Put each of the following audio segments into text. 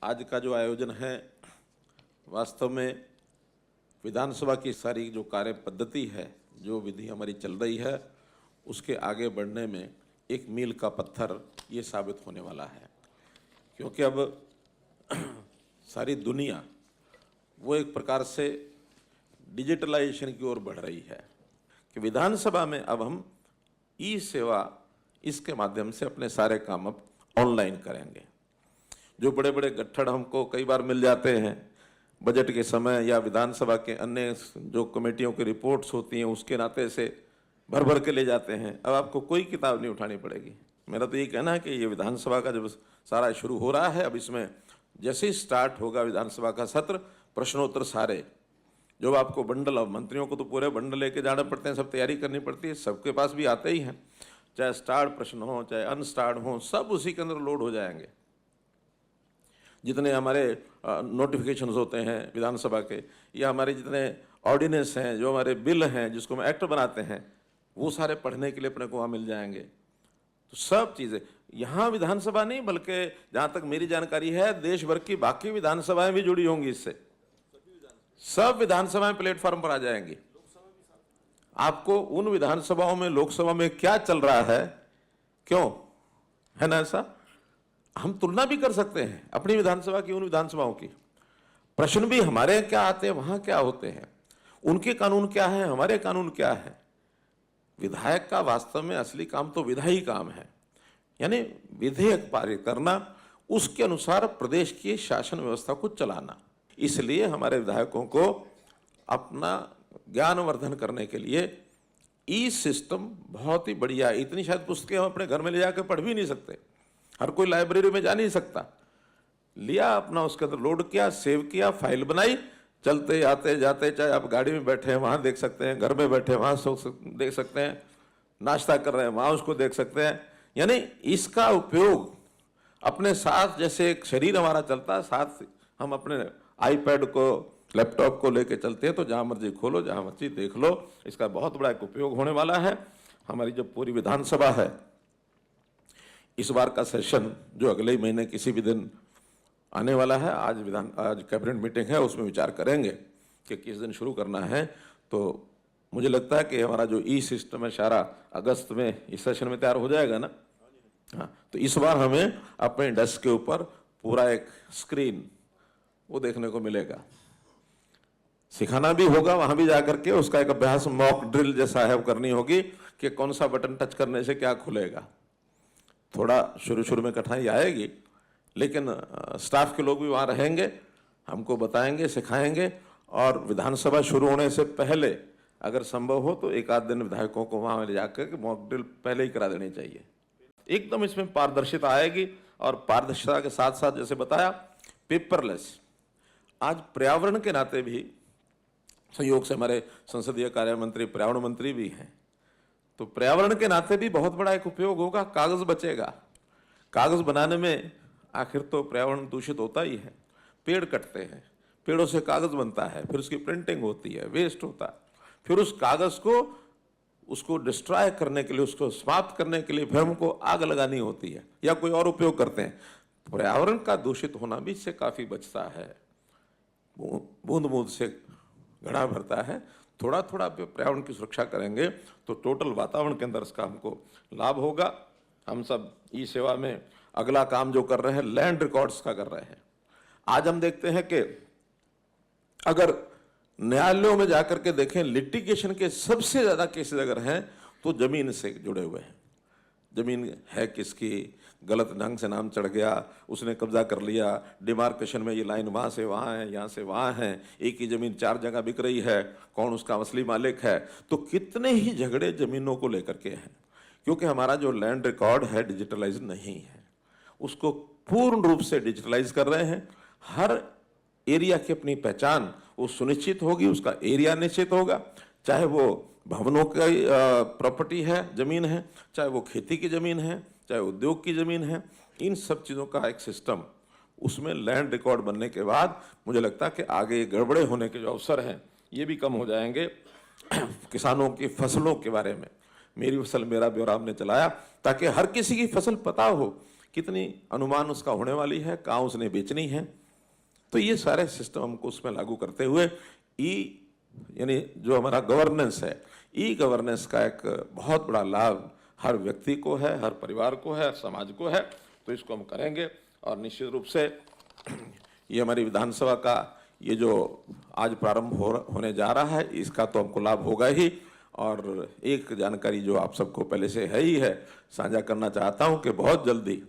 आज का जो आयोजन है वास्तव में विधानसभा की सारी जो कार्य पद्धति है, जो विधि हमारी चल रही है, उसके आगे बढ़ने में एक मील का पत्थर ये साबित होने वाला है। क्योंकि अब सारी दुनिया वो एक प्रकार से डिजिटलाइजेशन की ओर बढ़ रही है कि विधानसभा में अब हम ई सेवा इसके माध्यम से अपने सारे काम अब ऑनलाइन करेंगे। जो बड़े बड़े गट्ठड़ हमको कई बार मिल जाते हैं बजट के समय या विधानसभा के अन्य जो कमेटियों की रिपोर्ट्स होती हैं उसके नाते से भर भर के ले जाते हैं, अब आपको कोई किताब नहीं उठानी पड़ेगी। मेरा तो ये कहना है कि ये विधानसभा का जब सारा शुरू हो रहा है, अब इसमें जैसे ही स्टार्ट होगा विधानसभा का सत्र, प्रश्नोत्तर सारे जो आपको बंडल, अब मंत्रियों को तो पूरे बंडल लेके जाना पड़ते हैं, सब तैयारी करनी पड़ती है, सबके पास भी आते ही हैं, चाहे स्टार्ड प्रश्न हो चाहे अनस्टार्ड हो, सब उसी के अंदर लोड हो जाएंगे। जितने हमारे नोटिफिकेशंस होते हैं विधानसभा के या हमारे जितने ऑर्डिनेंस हैं, जो हमारे बिल हैं जिसको हम एक्ट बनाते हैं, वो सारे पढ़ने के लिए अपने को वहाँ मिल जाएंगे। तो सब चीज़ें यहाँ विधानसभा नहीं बल्कि जहाँ तक मेरी जानकारी है देश भर की बाकी विधानसभाएं भी जुड़ी होंगी इससे, सब विधानसभाएं प्लेटफॉर्म पर आ जाएंगी। आपको उन विधानसभाओं में, लोकसभा में क्या चल रहा है, क्यों है ना, ऐसा हम तुलना भी कर सकते हैं अपनी विधानसभा की उन विधानसभाओं की। प्रश्न भी हमारे क्या आते हैं, वहां क्या होते हैं, उनके कानून क्या है, हमारे कानून क्या है। विधायक का वास्तव में असली काम तो विधायी काम है, यानी विधेयक पारित करना, उसके अनुसार प्रदेश की शासन व्यवस्था को चलाना। इसलिए हमारे विधायकों को अपना ज्ञानवर्धन करने के लिए ई सिस्टम बहुत ही बढ़िया है। इतनी शायद पुस्तकें हम अपने घर में ले जाकर पढ़ भी नहीं सकते, हर कोई लाइब्रेरी में जा नहीं सकता। लिया अपना, उसके अंदर लोड किया, सेव किया, फाइल बनाई, चलते आते जाते, चाहे आप गाड़ी में बैठे हैं वहाँ देख सकते हैं, घर में बैठे हैं वहाँ देख सकते हैं, नाश्ता कर रहे हैं वहाँ उसको देख सकते हैं। यानी इसका उपयोग अपने साथ, जैसे एक शरीर हमारा चलता है, साथ हम अपने आईपैड को, लैपटॉप को लेके चलते हैं, तो जहाँ मर्जी खोलो, जहाँ मर्जी देख लो। इसका बहुत बड़ा एक उपयोग होने वाला है। हमारी जो पूरी विधानसभा है, इस बार का सेशन जो अगले महीने किसी भी दिन आने वाला है, आज कैबिनेट मीटिंग है, उसमें विचार करेंगे कि किस दिन शुरू करना है। तो मुझे लगता है कि हमारा जो ई सिस्टम है सारा अगस्त में इस सेशन में तैयार हो जाएगा ना। हाँ, तो इस बार हमें अपने डेस्क के ऊपर पूरा एक स्क्रीन वो देखने को मिलेगा। सिखाना भी होगा वहां भी जाकर के, उसका एक अभ्यास मॉक ड्रिल जैसा है वो करनी होगी कि कौन सा बटन टच करने से क्या खुलेगा। थोड़ा शुरू में कठिनाई आएगी, लेकिन स्टाफ के लोग भी वहाँ रहेंगे, हमको बताएंगे, सिखाएंगे। और विधानसभा शुरू होने से पहले अगर संभव हो तो एक आध दिन विधायकों को वहाँ ले जाकर के मॉक ड्रिल पहले ही करा देनी चाहिए। एकदम इसमें पारदर्शिता आएगी, और पारदर्शिता के साथ साथ जैसे बताया पेपरलेस। आज पर्यावरण के नाते भी संयोग से हमारे संसदीय कार्य मंत्री पर्यावरण मंत्री भी हैं, तो पर्यावरण के नाते भी बहुत बड़ा एक उपयोग होगा, कागज बचेगा। कागज बनाने में आखिर तो पर्यावरण दूषित होता ही है, पेड़ कटते हैं, पेड़ों से कागज बनता है, फिर उसकी प्रिंटिंग होती है, वेस्ट होता है, फिर उस कागज को उसको डिस्ट्रॉय करने के लिए, उसको समाप्त करने के लिए फिर हमको आग लगानी होती है या कोई और उपयोग करते हैं। पर्यावरण का दूषित होना भी इससे काफी बचता है। बूंद बूंद से घड़ा भरता है। थोड़ा थोड़ा पर्यावरण की सुरक्षा करेंगे तो टोटल वातावरण के अंदर इसका हमको लाभ होगा। हम सब ई सेवा में अगला काम जो कर रहे हैं, लैंड रिकॉर्ड्स का कर रहे हैं। आज हम देखते हैं कि अगर न्यायालयों में जाकर के देखें, लिटिगेशन के सबसे ज्यादा केसेस अगर हैं तो जमीन से जुड़े हुए हैं। जमीन है किसकी, गलत ढंग से नाम चढ़ गया, उसने कब्जा कर लिया, डिमार्केशन में ये लाइन वहाँ से वहाँ है, यहाँ से वहाँ है, एक ही जमीन 4 जगह बिक रही है, कौन उसका असली मालिक है। तो कितने ही झगड़े जमीनों को लेकर के हैं, क्योंकि हमारा जो लैंड रिकॉर्ड है डिजिटलाइज नहीं है। उसको पूर्ण रूप से डिजिटलाइज कर रहे हैं। हर एरिया की अपनी पहचान वो सुनिश्चित होगी, उसका एरिया निश्चित होगा, चाहे वो भवनों की प्रॉपर्टी है, जमीन है, चाहे वो खेती की जमीन है, चाहे उद्योग की जमीन है। इन सब चीज़ों का एक सिस्टम उसमें लैंड रिकॉर्ड बनने के बाद मुझे लगता है कि आगे गड़बड़े होने के जो अवसर हैं ये भी कम हो जाएंगे। किसानों की फसलों के बारे में, मेरी फसल मेरा ब्यौरा हमने चलाया ताकि हर किसी की फसल पता हो कितनी अनुमान उसका होने वाली है, कहाँ उसने बेचनी है। तो ये सारे सिस्टम हमको उसमें लागू करते हुए यानी जो हमारा गवर्नेंस है, ई गवर्नेंस का एक बहुत बड़ा लाभ हर व्यक्ति को है, हर परिवार को है, हर समाज को है। तो इसको हम करेंगे और निश्चित रूप से ये हमारी विधानसभा का ये जो आज प्रारंभ होने जा रहा है, इसका तो हमको लाभ होगा ही। और एक जानकारी जो आप सबको पहले से है ही है, साझा करना चाहता हूं कि बहुत जल्दी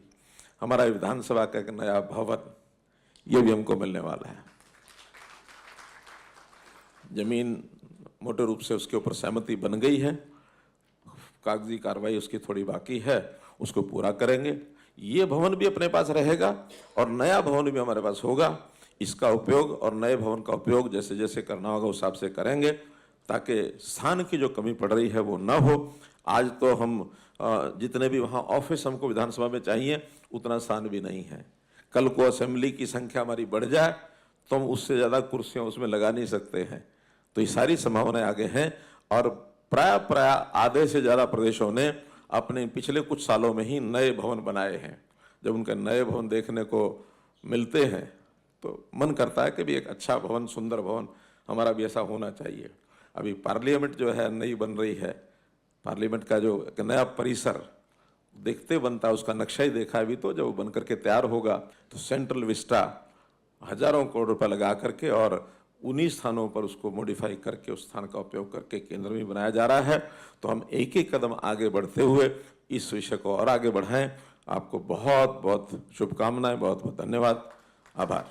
हमारा विधानसभा का एक नया भवन ये भी हमको मिलने वाला है। जमीन मोटे रूप से उसके ऊपर सहमति बन गई है, कागजी कार्रवाई उसकी थोड़ी बाकी है, उसको पूरा करेंगे। ये भवन भी अपने पास रहेगा और नया भवन भी हमारे पास होगा। इसका उपयोग और नए भवन का उपयोग जैसे जैसे करना होगा उस हिसाब से करेंगे, ताकि स्थान की जो कमी पड़ रही है वो न हो। आज तो हम जितने भी वहाँ ऑफिस हमको विधानसभा में चाहिए उतना स्थान भी नहीं है। कल को असेंबली की संख्या हमारी बढ़ जाए तो हम उससे ज़्यादा कुर्सियाँ उसमें लगा नहीं सकते हैं। तो ये सारी संभावनाएं आगे हैं और प्राय आधे से ज़्यादा प्रदेशों ने अपने पिछले कुछ सालों में ही नए भवन बनाए हैं। जब उनके नए भवन देखने को मिलते हैं तो मन करता है कि भी एक अच्छा भवन, सुंदर भवन हमारा भी ऐसा होना चाहिए। अभी पार्लियामेंट जो है नई बन रही है, पार्लियामेंट का जो एक नया परिसर देखते बनता है, उसका नक्शा ही देखा अभी, तो जब बन करके तैयार होगा तो सेंट्रल विस्टा हजारों करोड़ रुपए लगा करके और 19 स्थानों पर उसको मॉडिफाई करके उस स्थान का उपयोग करके केंद्र में बनाया जा रहा है। तो हम एक एक कदम आगे बढ़ते हुए इस विषय को और आगे बढ़ाएं। आपको बहुत बहुत शुभकामनाएं, बहुत बहुत धन्यवाद, आभार।